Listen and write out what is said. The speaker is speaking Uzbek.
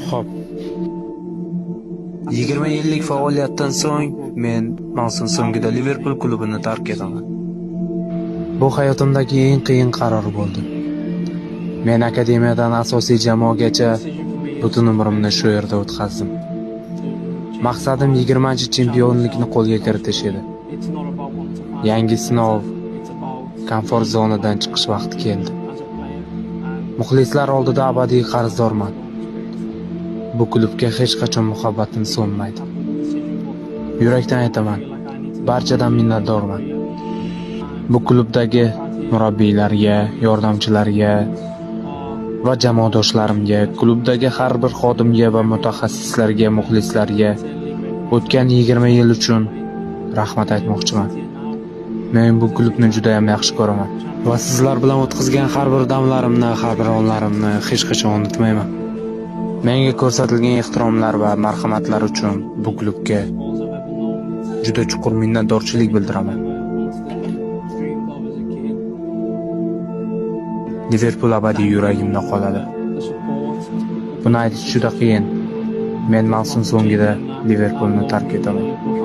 Xo'p. 20 yillik faoliyatdan so'ng men mavsum so'ngida Liverpool klubini tark etaman. Bu hayotimdagi eng qiyin qaror bo'ldi. Men akademiyadan asosiy jamoagacha butun umrimni shu yerda o'tkazdim. Maqsadim 20-chempionlikni qo'lga kiritish edi. Yangi sinov, komfort zonadan chiqish vaqti keldi. Muxlislar oldida abadiy qarzdorman. Bu klubga hech qachon muhabbatim so'nmaydi. Yurakdan aytaman, barchadan minnatdorman. Bu klubdagi murabbiylarga, yordamchilarga va jamoadoshlarimga, klubdagi har bir xodimga va mutaxassislarga, muxlislarga o'tgan 20 yil uchun rahmat aytmoqchiman. Men bu klubni juda ham yaxshi ko'raman va sizlar bilan o'tkazgan har bir damlarimni, har bir onlarimni hech qachon unutmayman. Menga ko'rsatilgan ehtiromlar va marhamatlar uchun bu klubga juda chuqur minnatdorchilik bildiraman. Liverpool abadiy yuragimda qoladi. Buni aytish juda qiyin. Men mavsum so'ngida Liverpoolni tark etaman.